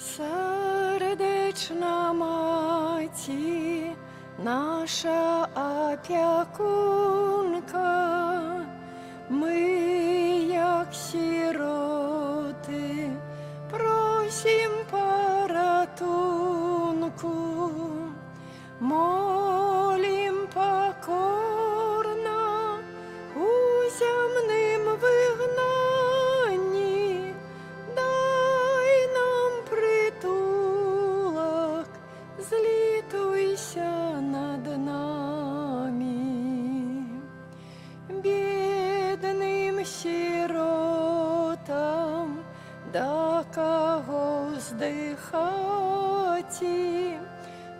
Сердечна маті, наша опікунка, ми, як сироти, просим порятунку, молим покорно у земним вигнанні, дай нам притулок, злітуйся над нами. Бідним сиротам до кого здихати,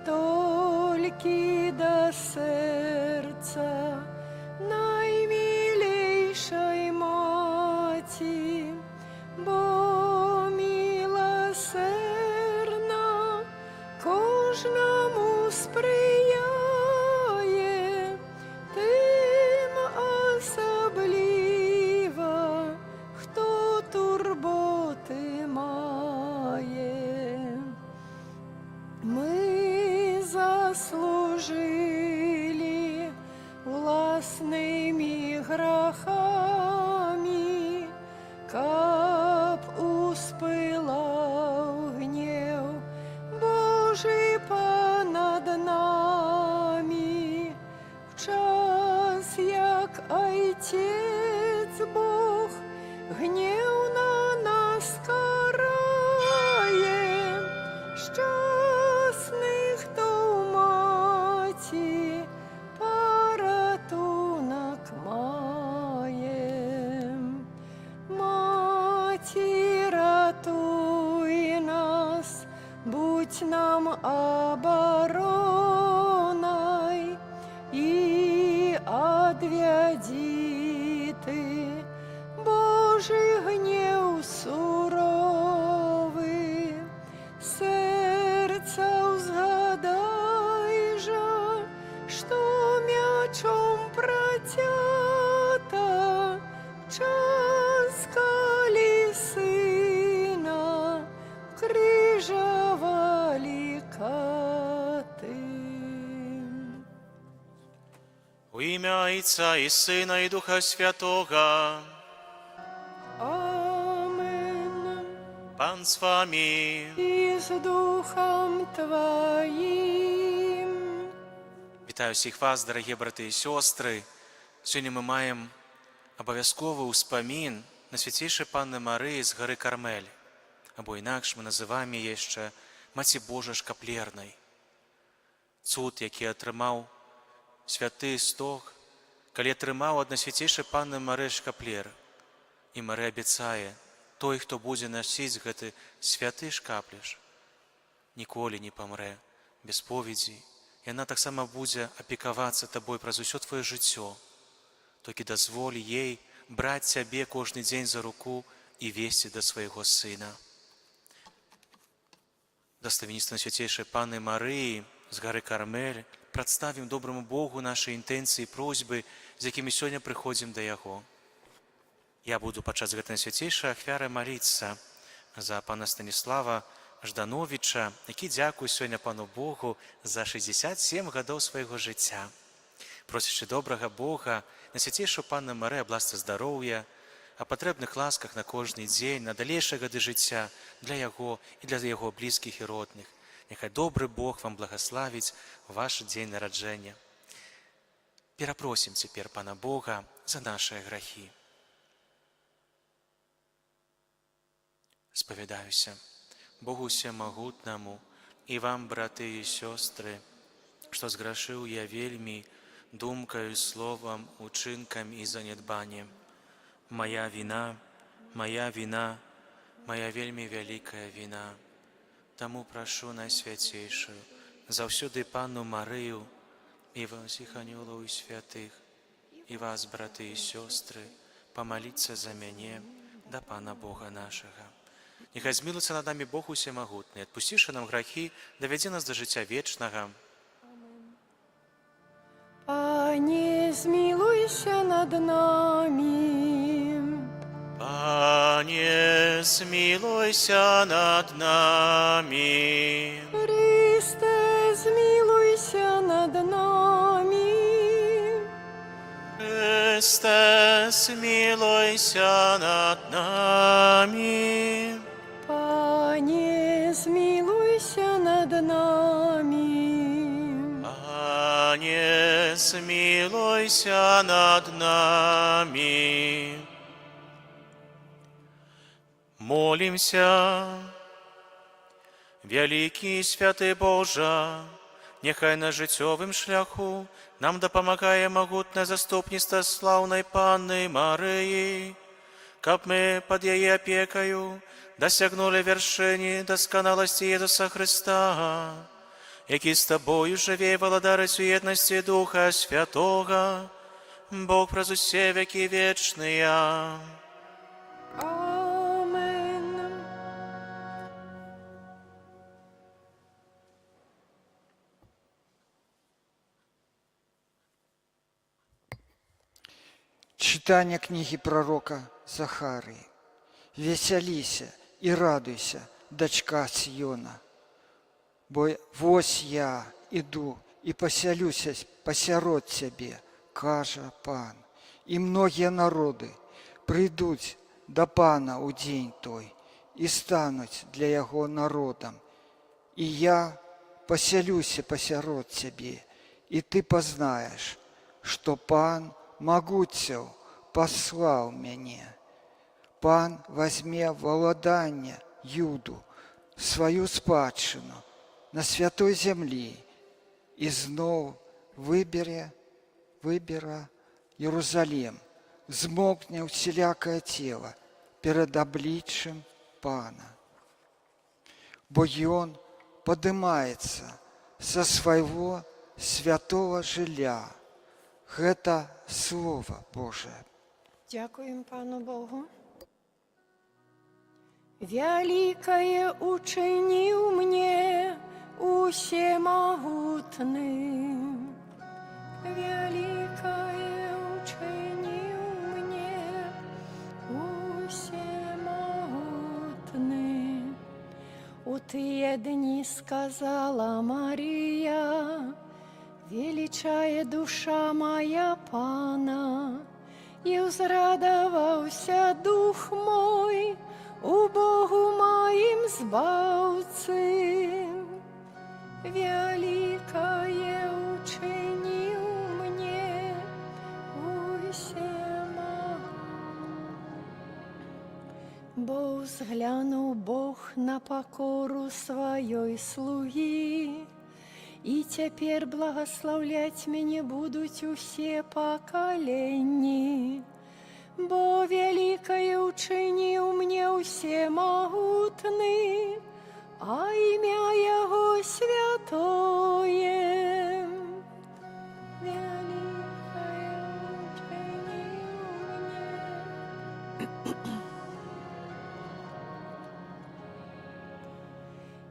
тільки до серця наймилейшей маті, бо милосердна кожному сприяє, тим особливо, хто турботи має. Ми заслужили власними грехами, каб успилав гнев Божий понад нами, в час, як Отець Бог гнев на нас карає, щасних то в маті порятунок має. Маті, рятуй нас, будь нам обороною, і отведи ти Божий гнев суровий. Серця згадай же, що м'ячом протята, час, коли сина крижавали кати. У ім'я Отця і Сина, і Духа Святого. Амен. Пан з вами. І з Духом Твоїм. Вітаю всіх вас, дорогі брати і сестри. Сьогодні ми маємо обов'язковий успомін на святейшей Панни Марії з гори Кармель, або інакше ми називаємо її ще Маті Божа Шкаплерної. Цуд, який отримав святий Стог, коли отримав од Найсвятейшей Панни Марії Шкаплер. І Марія обіцяє, той, хто буде носити гэты святий шкаплеш, ніколи не помре без сповіді, і вона так само буде опікуватися тобою праз усё твоє життя. Тільки дозволь їй брати тебе кожний день за руку і вести до свого сина. Достоинством Святейшей Панны Марии з гори Кармель представимо доброму Богу наші інтенції і просьби, з якими сьогодні приходимо до Його. Я буду падчас гэтай святейшай ахвяры молиться за пана Станіслава Ждановича, які дякує сьогодні пану Богу за 67 гадоў свайго жыцця. Просячы добрага Бога, на святейшую Панну Марію области здароўя, о патрэбных ласках на кожны дзень, на далейшыя гады жыцця для яго і для яго блізкіх і родных. Няхай добры Бог вам благословить ваш дзень нараджэння. Перапросім цяпер пана Бога за наши грахи. Споведаюся Богу Всемогутному і вам, брати і сестри, що зграшив я вельми думкою, словом, учинком і занедбанням. Моя вина, моя вельми великая вина. Тому прошу Найсвятейшую, завсюди Панну Марію, і всіх ангелов і святих, і вас, брати і сестри, помоліться за мене до Пана Бога нашого. Нехай змилується над нами Бог Усемогутний, отпустивши нам грехи, доведи нас до життя вічного. Пане, змилуйся над нами. Пане, змилуйся над нами. Христе, змилуйся над нами. Христе, змилуйся над нами. Пане, змилуйся над нами. Пане, змилуйся над нами. Молимся. Великий святий Боже, нехай на життєвим шляху нам допомагає могутне заступництво славної Панни Марії, каб ми під її опікою досягнули вершини досконалості Ісуса Христа, який з Тобою живе і володарить у єдності Духа Святого, Бог през усе веки вечные. Амен. Читание книги пророка Захарии. «Веселися и радуйся, дочка Сиона, бо вось я иду и поселюся посеред тебе, каже Пан, и многие народы придут до Пана у день той и станут для Его народом, и я поселюся посеред тебе, и ты познаешь, что Пан могутцев послал меня. Пан возьме володання Юду, свою спадщину, на святой землі, і знов вибере Єрусалим, змокне всілякое тіло перед обличчям Пана. Бо Ён поднимается со своего святого жиля. Гэта Слово Божие. Дякуємо Пану Богу. Великое учинил мне усемогутный. Великое учинил мне усемогутный. У тые дни сказала Мария, величає душа моя Пана, і узрадовався дух мой у Богу моим збавці. Великое учинил мне бо взглянув Бог на покору своей слуги, и теперь благословлять меня будут усе поколения. Бо великое учинил мне всемогутный, а имя Его святое. Великое учинил мне.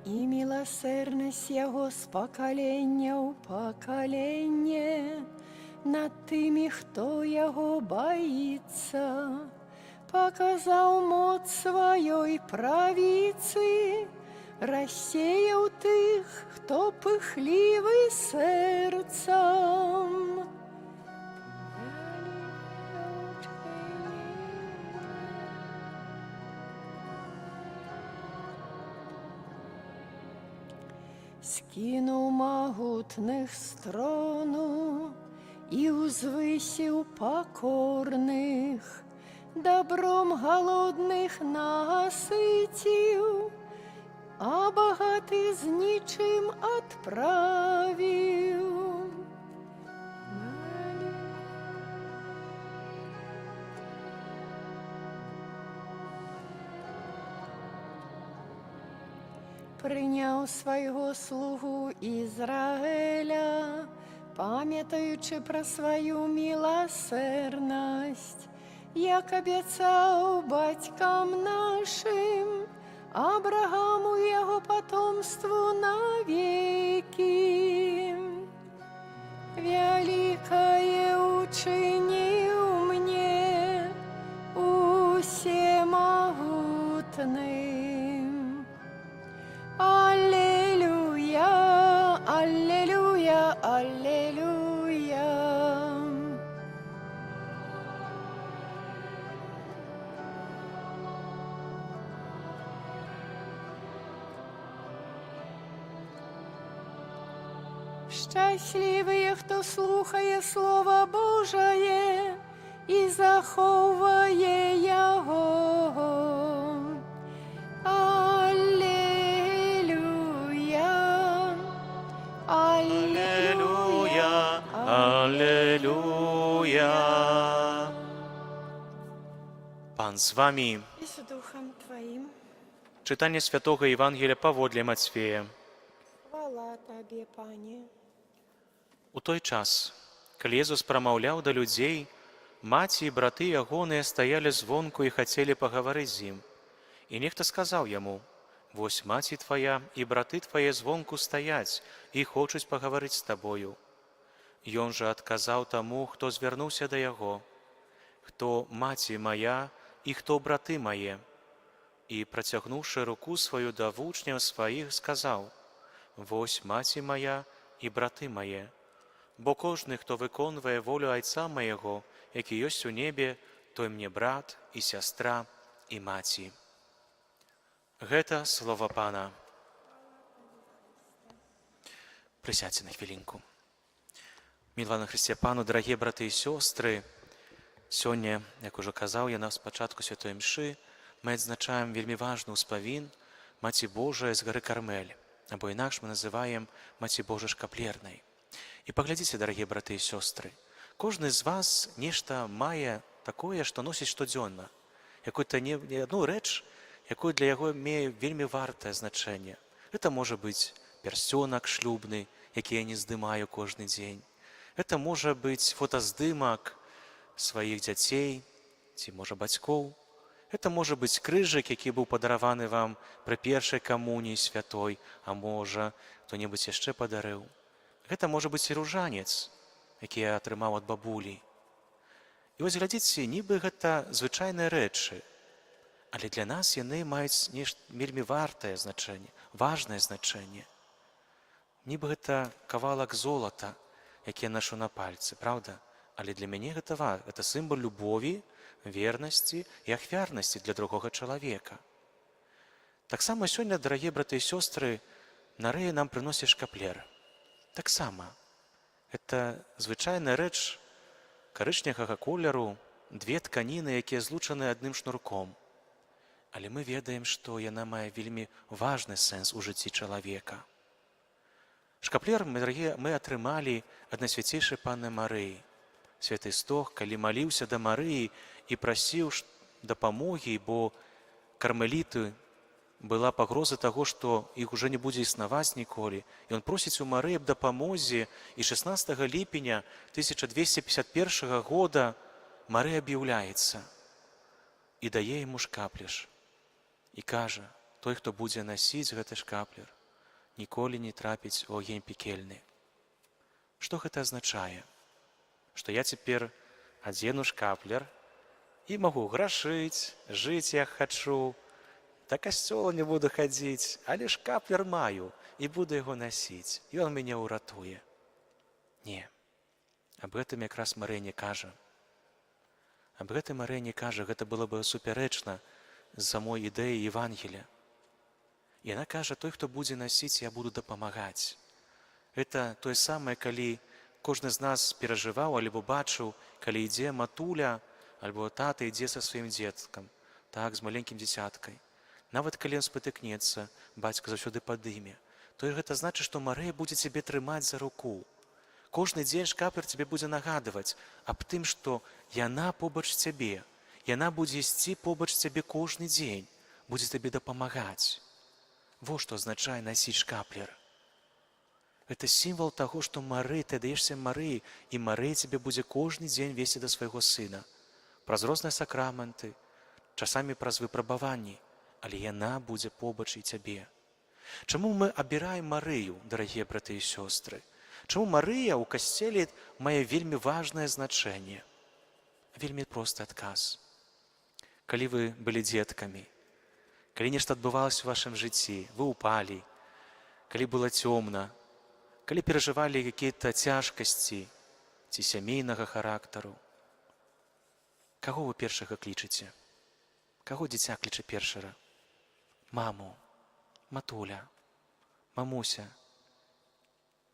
И милосердность Его с поколения в поколение над тими, хто Його боїться, показав моц своєї правиці, розсіяв тих, хто пихливий серцем. Скинув могутних з трону и узвысил покорных, добром голодных насытил, а богатых с ничем отправил. Прийняв свого слугу Ізраїля, пам'ятаючи про свою милосердність, як обіцяв батькам нашим, Аврааму і його потомству навеки. Великое учинил мне всемогутный. радостным. Аллилуйя, аллилуйя, аллилуйя. Щасливые, хто слухає Слово Божие і заховує його. Аллилуйя, аллилуйя, Аллилуйя. Пан з вами. І з Духом Твоїм. Читання Святого Євангелія паводле Матфея. Хвала Тобі, Пане. У той час, калі Езус прамаўляў да людзей, маці і браты ягоныя стаялі звонку і хацелі пагаварыць з ім. І нехта сказаў яму: «Вось маці твая і браты твае звонку стаяць і хочуць пагаварыць з табою». Ён жа адказаў таму, хто звярнуўся да яго: «Хто маці мая і хто браты мае?» І, працягнуўшы руку сваю да вучняў сваіх, сказаў: «Вось маці мая і браты мае. Бо кожны, хто выконвае волю Айца майго, які ёсць у небе, той мне брат і сястра і маці». Гэта слова Пана. Прысядзьце на хвілінку. Мілаваны Хрысце Пану, дарагія браты і сёстры, сёння, як ужо казаў я на спачатку святой мшы, мы адзначаем вельмі важны ўспавін Маці Божай з гары Кармель, або інакш мы называем Маці Божай Шкаплернай. І паглядзіце, дарагія браты і сёстры, кожны з вас нешта мае такое, што носіць штодзённа, якую-то не адну рэч, якую для яго мее вельмі вартае значэнне. Гэта можа быць пярсцёнак шлюбны, які я не здымаю кожны дзень. Гэта можа быць фотаздымак сваіх дзяцей ці, можа, бацькоў. Гэта можа быць крыжык, які быў падараваны вам пры першай камуніі святой, а можа, хто-небудзь яшчэ падарыў. Гэта можа быць і ружанец, які я атрымаў ад бабулі. І вось глядзіце, нібы гэта звычайныя рэчы, але для нас яны маюць нешта вельмі вартае значэнне, важнае значэнне. Нібы гэта кавалак золата, які я нашу на пальцы, правда? Але для мяне гэта сімвол любові, вернасці і ахвярнасці для другога чалавека. Таксама сёння, дарагія браты і сёстры, на рэі нам прыносяць шкаплер. Таксама. Гэта звычайная рэч карычневага колеру, две тканіны, якія злучаны адным шнурком. Але мы ведаем, што яна мае вельмі важны сэнс у жыцці чалавека. Шкаплер мы атрымалі ад Найсвяцейшай Панны Марыі. Святы Стох, калі маліўся да Марыі і прасіў дапамогі, бо кармеліты была пагроза таго, што іх ужо не будзе існаваць ніколі. І ён просіць у Марыі аб дапамозе, і 16 ліпеня 1251 года Марыя аб'яўляецца і дае яму шкаплер. І кажа: той, хто будзе насіць гэты шкаплер, ніколі не трапіць у агень пекельны. Што гэта азначае? Што я цяпер адзену шкаплер і магу грашыць, жыць як хачу, да касцёла не буду хадзіць, але шкаплер маю і буду яго насіць, і ён мяне ўратуе. Не, аб гэтым якраз Марыя не кажа. Аб гэтым Марыя не кажа, гэта было бы супярэчна з самой ідэі Евангелія. Яна кажа: той, хто будзе насіць, я буду дапамагаць. Гэта тое самае, калі кожны з нас перажываў альбо бачыў, калі ідзе матуля альбо тата ідзе са сваім дзеткам, так, з маленькім дзіцяткай. Нават калі ён спатыкнецца, бацька заўсёды падыме. То гэта значыць, што Марыя будзе цябе трымаць за руку. Кожны дзень шкаплер цябе будзе нагадваць аб тым, што яна побач з цябе. Яна будзе ісці побач з цябе кожны дзень, будзе табе дапамагаць. Во што азначае насіць шкаплер. Гэта сімвал таго, што Марыя, ты даешся Марыі, і Марыя цябе будзе кожны дзень весці да свайго сына. Праз розныя сакраменты, часамі праз выпрабаванні, але яна будзе побач і цябе. Чаму мы абіраем Марыю, дарагія браты і сёстры? Чаму Марыя ў касцеле мае вельмі важнае значэнне? Вельмі просты адказ. Калі вы былі дзеткамі, калі нешта адбывалася ў вашым жыцці, вы упалі, калі было цёмна, калі перажывалі какие-то цяжкасці ці сямейнага характару, каго вы першага клічаце? Каго дзіця кліча першага? Маму, матуля, мамуся.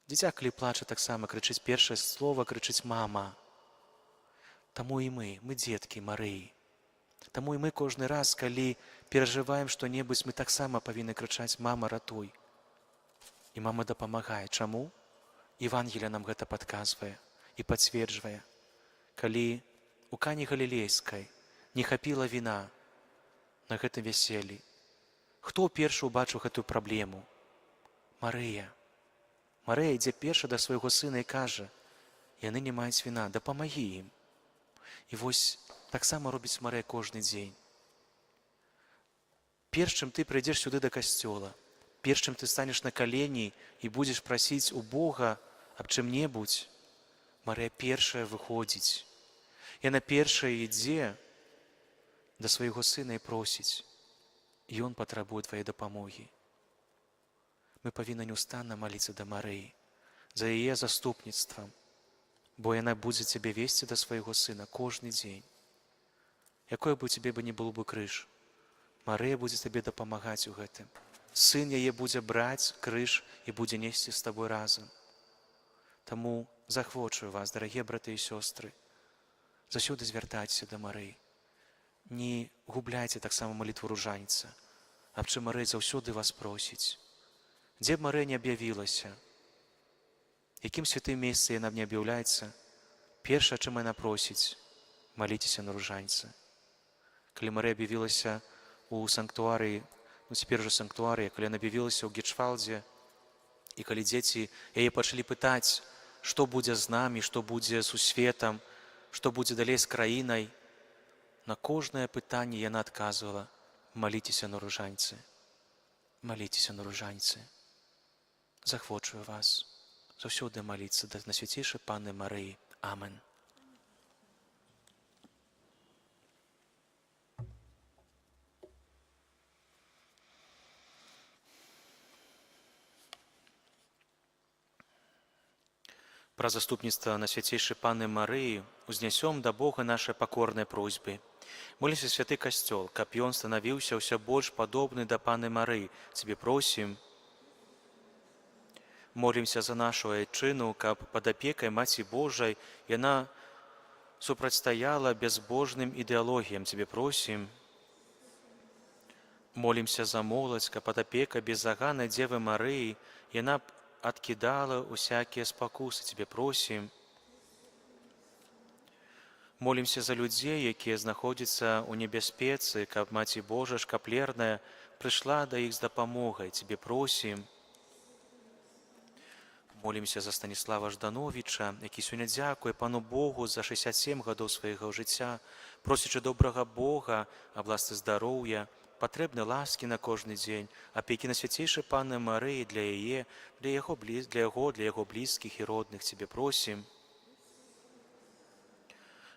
Дзіця, калі плача, таксама крычыць першае слова, крычыць мама. Таму і мы дзеткі Марыі. Таму і мы кожны раз, калі перажываем што-небудзь, мы таксама павінны крычаць: мама, ратуй. І мама дапамагае. Чаму? Евангелие нам гэта падказвае і пацверджвае. Калі у Кані Галілейскай не хапіла віна на гэтым вяселлі, хто першы ўбачыў гэтую праблему? Марыя. Марыя ідзе перша да свайго сына і кажа: яны не маюць віна, дапамагі ім. І вось таксама робіць Марыя кожны дзень. Перш чым ты прыйдзеш сюды да касцёла, перш чым ты станеш на калені і будзеш прасіць у Бога аб чым-небудзь, Марыя першая выходзіць. Яна першая ідзе да свайго сына і просіць: ён патрабуе твае дапамогі. Мы павінны неўстанна маліцца да Марыі за яе заступніцтвам, бо яна будзе цябе весці да свайго сына кожны дзень. Якой бы у цябе бы не быў бы крыж, Марыя будзе табе дапамагаць у гэтым. Сын яе будзе браць крыж і будзе несці з табой разам. Таму захвочую вас, дарагія браты і сёстры, заўсёды звяртайцеся да Марыі. Не губляйце таксама малітву ружаніца, аб чым Марыя заўсёды вас просіць. Дзе б Марыя не аб'явілася, якім святым месцы яна б не аб'яўляецца, першае, чым яна просіць: маліцеся на ружаніца. Калі Марыя аб'явілася у санктуарыі, цяпер жа санктуарыі, калі яна аб'явілася ў Гечвалдзе, і калі дзеці яе пачалі пытаць, што будзе з намі, што будзе з сусветам, што будзе далей з краінай, на кожнае пытанне яна адказвала: маліцеся на ружаніцы, маліцеся на ружаніцы. Захвочую вас заўсёды маліцца да Найсвяцейшай Панны Марыі. Амен. Пра заступніцтва Найсвяцейшай Панны Марыі узнясём да Бога нашы пакорныя просьбы. Молімся, святы касцёл, каб ён станавіўся ўсё больш падобны да Панны Марыі. Цябе просім. Молімся за нашу айчыну, каб пад апекай Маці Божай яна супрацьстаяла бязбожным ідэалогіям. Цябе просім. Молімся за моладзь, каб пад апекай беззаганнай Дзевы Марыі яна адкідала усякія спакусы. Цябе просім. Молімся за людзей, якія знаходзяцца ў небяспецы, каб Маці Божа шкаплерная прыйшла да іх з дапамогай. Цябе просім. Молімся за Станіслава Ждановіча, які сёння дзякуе Пану Богу за 67 гадоў свайго жыцця, просячы добрага Бога аб ласцы здароўя, патрэбнай ласкі на кожны дзень, апекі Найсвяцейшай Панны Марыі для яе, для яго блізкіх і родных. Цябе просім.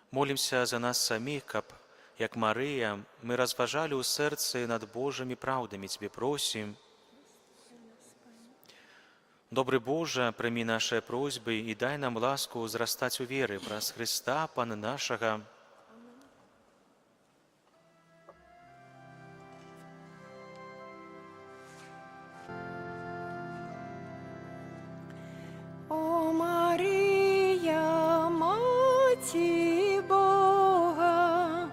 Молімся за нас саміх, каб, як Марыя, мы разважалі ў сэрцы над Божымі праўдамі. Цябе просім. Добры Божа, прымі нашыя просьбы і дай нам ласку ўзрастаць у веры праз Хрыста, Пана нашага. О Марія, Маці Бога,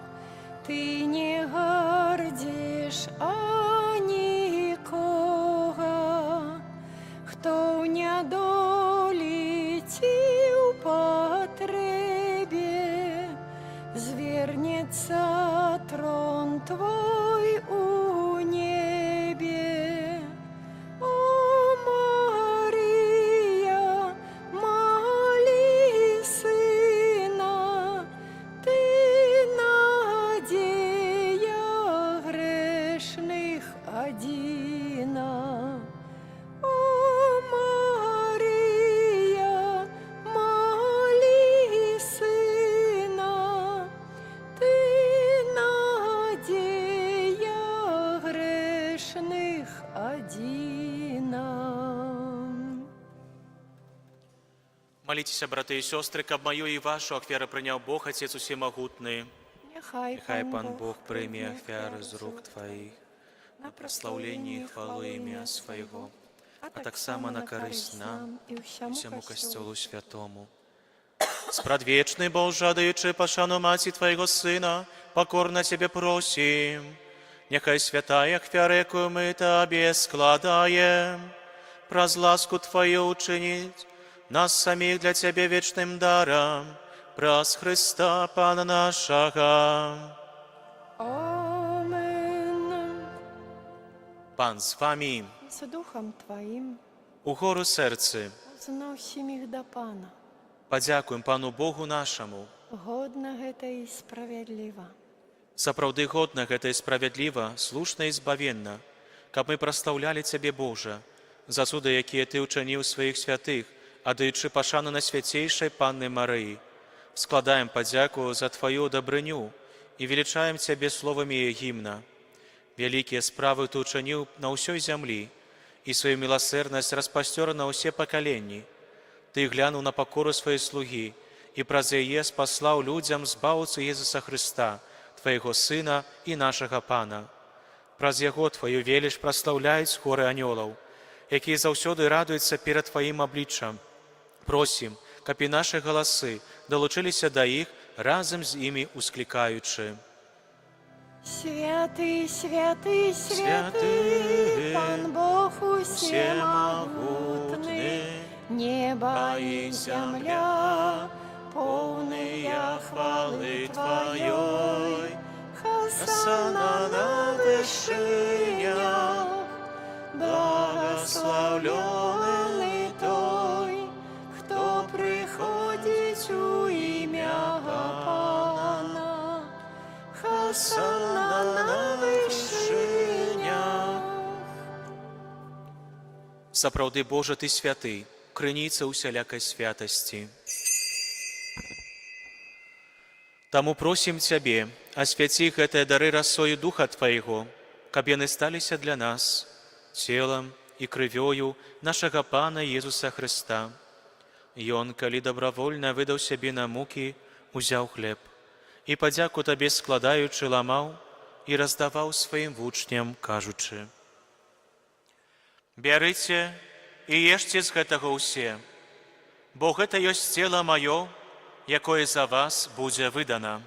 ти не гардиш анікога, хто в нядолі ці ў патрэбе, звернецца трон твой у небе. О Марія, малі сина, ти надія грешних адіна. О Марія, малі сина, ти надія Молитесь, браты и сестры, каб мою и вашу ахвяру принял Бог, Отец Усемогутный. Нехай Пан Бог прийме ахвяру з рук Твоих на прославление и хвалу имя Своего, а так само на користь нам и всему Костелу Святому. Спрадвечный Боже, даючи пошану Маті Твоего Сына, покорно Тебе просим, нехай святая ахвяра, якую мы Тебе складаем, проз ласку Твою учинить нас самих для Тебе вечным даром, проз Христа Пана нашего. Amen. Пан з вами, З Духом Твоїм угору серце, зносим їх до Пана. подякуємо Пану Богу нашому. Годно гэта і справядліва. Сапраўды годна гэта і справядліва, слушна і збавенна, каб мы праслаўлялі Цябе, Божа, за цуды, якія Ты ўчыніў сваіх святых, аддаючы пашану на свяцейшай Панны Марыі. Складаем падзяку за Твою дабрыню і велічаем Цябе словамі гімна. Вялікія справы Ты ўчыніў на ўсёй зямлі, і сваю міласэрнасць распасцёр на ўсе пакаленні. Ты глянуў на пакору сваёй слугі і праз яе спаслаў людзям збаўцу Езуса Хрыста, Твайго Сына і нашага Пана. Праз Яго Тваю веліч праслаўляюць хоры анёлаў, якія заўсёды радуюцца перад Тваім абліччам. Просім, каб і нашы галасы далучыліся да іх, разам з імі усклікаючы. Святы, святы, святы, Пан Бог усемогутный, небо и земля, полные хвалы Твоей. Хосанна на вышинях, благословленный той, кто приходит у имя Пана. Хосанна на вышинях. Сапраўды, Божа, Ты святы, крыніца усялякай святасці. Таму просім Цябе, асвяці гэтыя дары расою Духа Твайго, каб яны сталіся для нас целам і крывёю нашага Пана Езуса Хрыста. Ён, калі добравольна выдаў сябе на мукі, узяў хлеб і падзяку Табе складаючы ламаў і раздаваў сваім вучням, кажучы: «Бярыце і ешце з гэтага ўсе, бо гэта ёсць цела маё, якое за вас будзе выдана».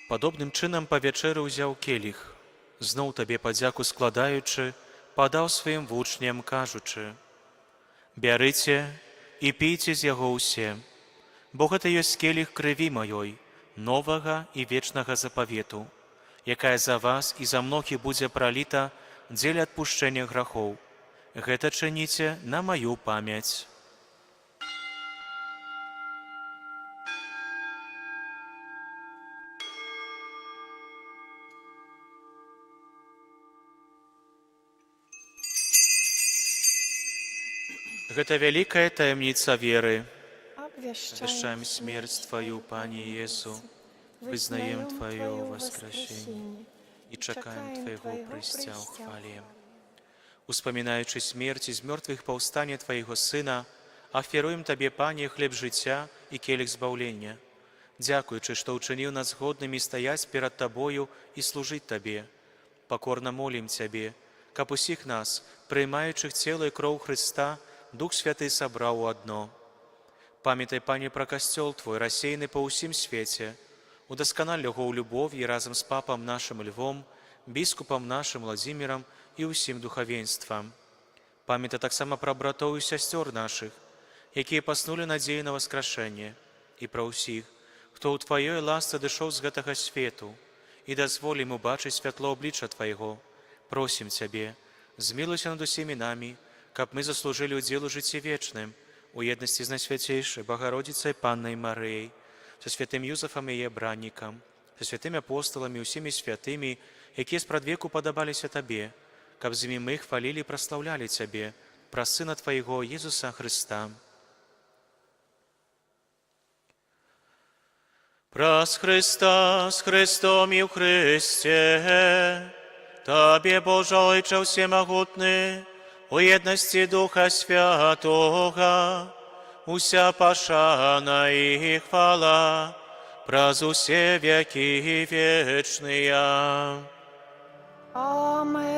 Падобным чынам па вячэры ўзяў келіх, зноў Табе падзяку складаючы, падаў сваім вучням, кажучы: «Бярыце і пійце з яго ўсе, бо гэта ёсць келіх крыві маёй, новага і вечнага запавету, якая за вас і за многіх будзе праліта дзеля адпушчэння грахоў. Гэта чыніце на маю памяць». Гэта вялікая таямніца веры. Обвящаем смерть Твою, Пане Иису, вызнаем Твое воскресение и чакаем Твоего прыцця ў хвале. Успамінаючы смерць з мёртвых паўстання Твайго Сына, ахвяруем Табе, Пане, хлеб жыцця і келіх збаўлення. Дзякуючы, што ўчыніў нас годнымі стаяць перад Табою і служыць Табе. Пакорна молім Цябе, каб усіх нас, прыймаючых цела і кроў Хрыста, Дух Святы сабраў у адно. Памятай, Пане, пра касцёл Твой, рассеяны па ўсім свеце. Удасканаль яго ў любові разам з папам нашым Львом, біскупам нашым Владзімірам і ўсім духавенствам. Памятай таксама пра братоў і сясцёр нашых, якія паснулі надзею на васкрашэнне, і пра ўсіх, хто ў Тваёй ласцы адышоў з гэтага свету, і дазволі ім убачыць святло аблічча Твайго. Просім Цябе, змілуйся над усімі намі, каб мы заслужылі ўдзел у жыцці вечным, у еднасці з Найсвяцейшай Багародзіцай Паннай Марыяй, са святым Юзафам яе браннікам, са святымі апосталамі, усімі святымі, якія спрадвеку падабаліся Табе, каб з імі мы хвалілі і праслаўлялі Цябе, праз Сына Твайго Езуса Хрыста. Праз Христа, з Христом і в Христе, Тобі, Боже Отче всемогутний, у єдності Духа Святого, уся пошана і хвала, праз усе веки вечные. Амен.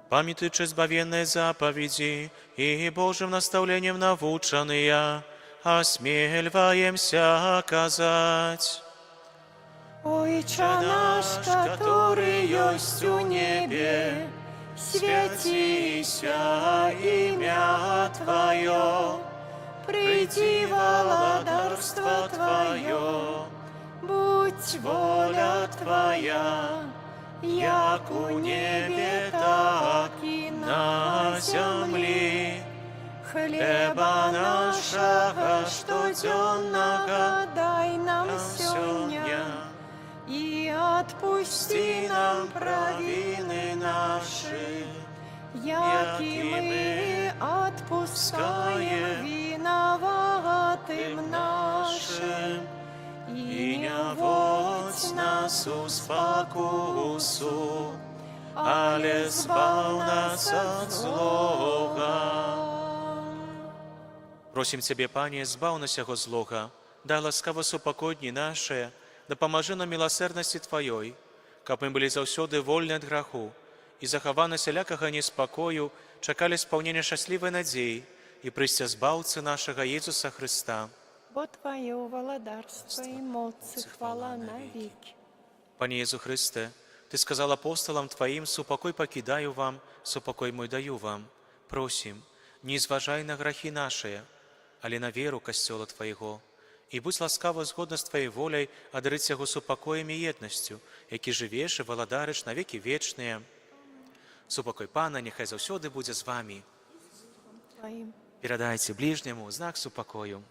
Памятуючи збавенные заповеди и Божьим наставлением наученные, осмеливаемся казать. Отче наш, который есть у небе, святися имя Твое, приди владарство Твое, будь воля Твоя, як у небе, так и на земле. Хлеба нашего штоденного дай нам сегодня, и отпусти нам провины наши, яки мы отпускаем виноватым нашим. И не вводь нас у спокусу, але збав нас от злого. Просим Тебе, Пане, збав нас сього злога, дай ласкаво супокой дні наши, да поможи нам милосердности Твоей, каб мы были заўсёды вольны от граху, и захаваны всялякага неспокою, чакали исполнения счастливой надеи и прысця збаўцы нашего Иисуса Христа. Бо Твое владарство и моц и хвала навеки. Пане Иису Христе, Ты сказал апостолам Твоим: «Супокой покидаю вам, супокой мой даю вам». Просим, не изважай на грахи наши, але на веру костела Твоего, и будь ласкаво згодно с Твоей волей одарить его супокоем и едностью, які живеш и владариш на веки вечные. Супокой Пана нехай заўсёды буде з вами. Твоим. Передайте ближнему знак супокою.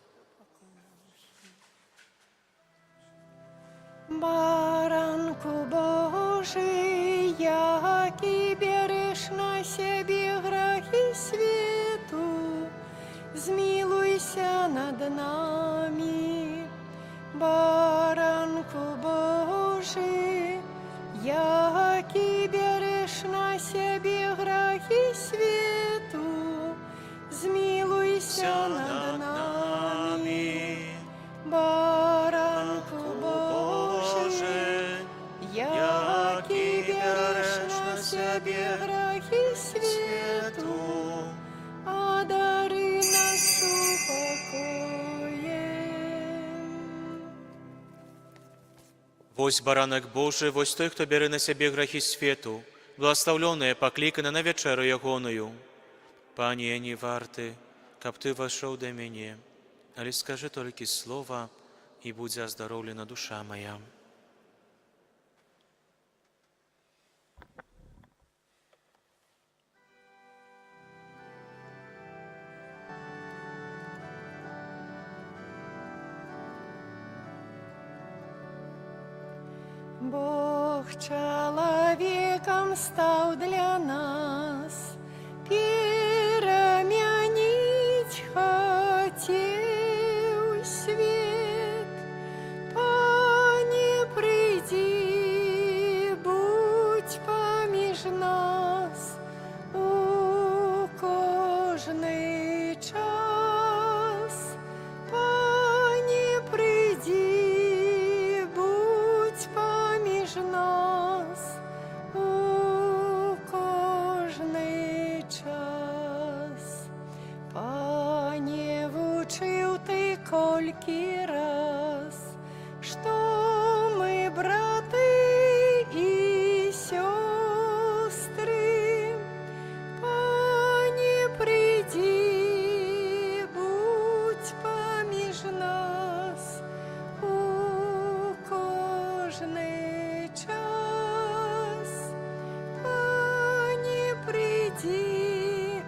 Баранку Божий, який береш на себе грехи свету, змилуйся над нами. Баранку Божий, який береш на себе грехи свету, змилуйся над нами. Баранку Божий, який береш на себе грехи свету, одари нас упокоем. Вось баранок Божий, вось той, хто бере на себе грехи свету, благословленное, покликано на вечеру ягоную. Пане, я не варты, каб Ты вошел до меня, але скажи только слово, и будь оздоровлена душа моя. Бог человеком стал для нас, переменить хотел свет. Пане, приди, будь помеж нас у кожный час. Пане, приди, будь помеж нас у кожний час. Пане, вучив Ти кольки раз, що ми, брати і сестри. Пане, приди, будь поміж нас у кожний час. Пане, приди,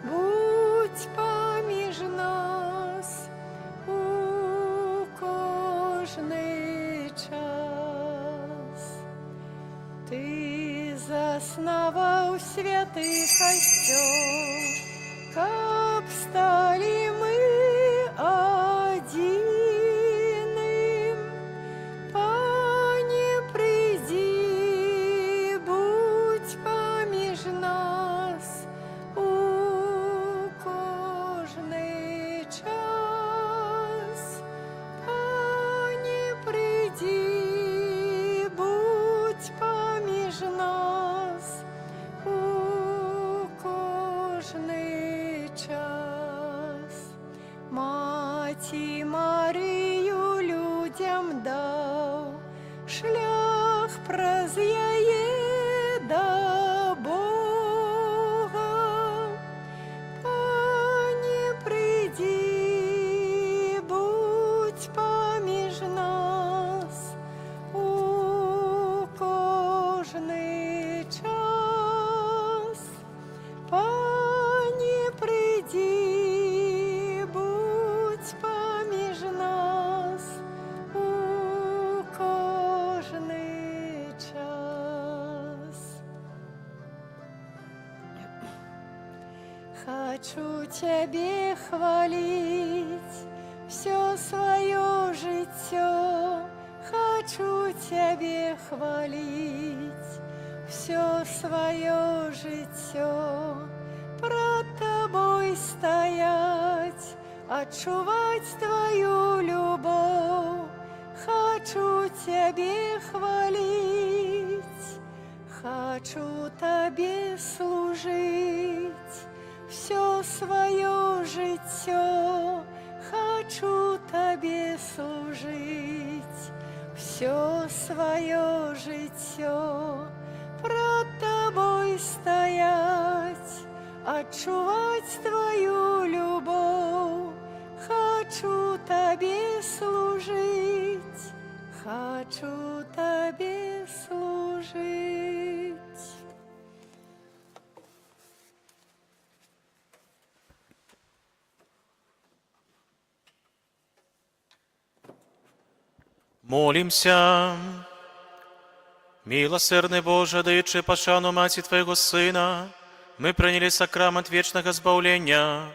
будь поміж нас у кожний час. Ти заснував святий костьол, каб стали ми один. праз яе да Бога. Пане, прыйдзі, будзь паміж нас у кожны час. Пане, прыйдзі, будзь паміж нас у кожны час. Хочу Тебе хвалить все свое життё. Хочу Тебе хвалить все свое життё. Пред Тобой стоять, отчувать Твою любовь. Хочу Тебе хвалить, хочу Тебе служить все свое життё. Хочу Тебе служить все свое життё. Пред Тобой стоять, отчувать Твою любовь. Хочу Тебе служить, хочу Тебе служить. Молимся. Милосердный Боже, даючи пошану Маті Твоего Сына, мы приняли сакрамент вечного збавлення.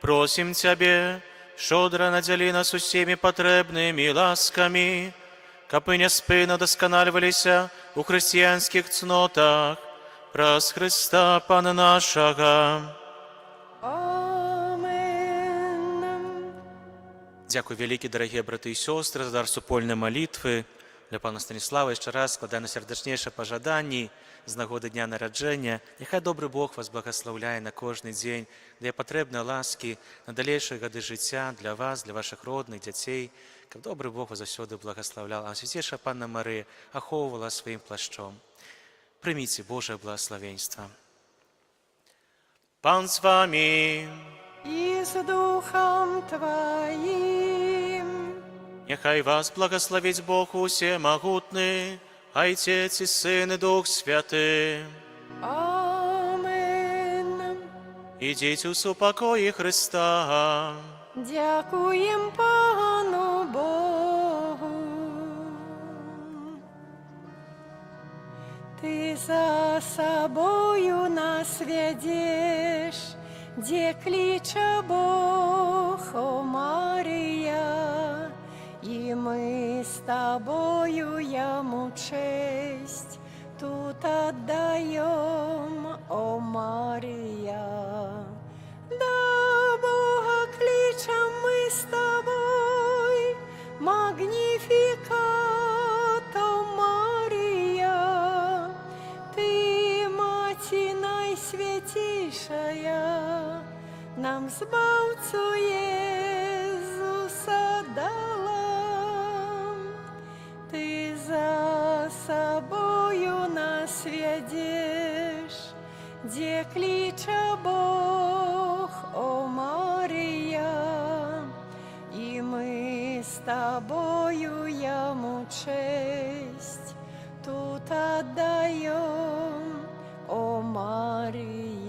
Просим Тебе, щодро наділи нас усіми потребними ласками, кабы не спина досконаливалися у християнских цнотах, праз Христа Пана нашого. Амен. Дякую, великі, дорогі брати і сестри, за дар супольної молитви. Для пана Станіслава ще раз складаю найсердечніше пожаданні з нагоди Дня народження. Нехай добрий Бог вас благословляє на кожний день, дає потрібні ласки на дальніші годи життя для вас, для ваших родних, дітей. Щоб добрий Бог вас завсюди благословляв, а Святейша Панна Марія оховувала своїм плащом. Прийміть Боже благословенство. Пан з вами. И с Духом Твоим. Нехай вас благословить Бог усемогутний, Отець і Син і Дух Святий. Амен. Ідіть у супокої Христа. Дякуем Пану Богу. Ты за собою нас ведешь, где клича Бог, о Мария, и мы с Тобою Ему честь тут отдаем, о Мария. Да Бога кличем мы с Тобой, Магнификат, о Мария, Ты, Мать Наисвятейшая, нам Збавцу Иисуса дала. Ты за собою нас ведешь, где клича Бог, о Мария, и мы с Тобою Ему честь тут отдаем, о Мария.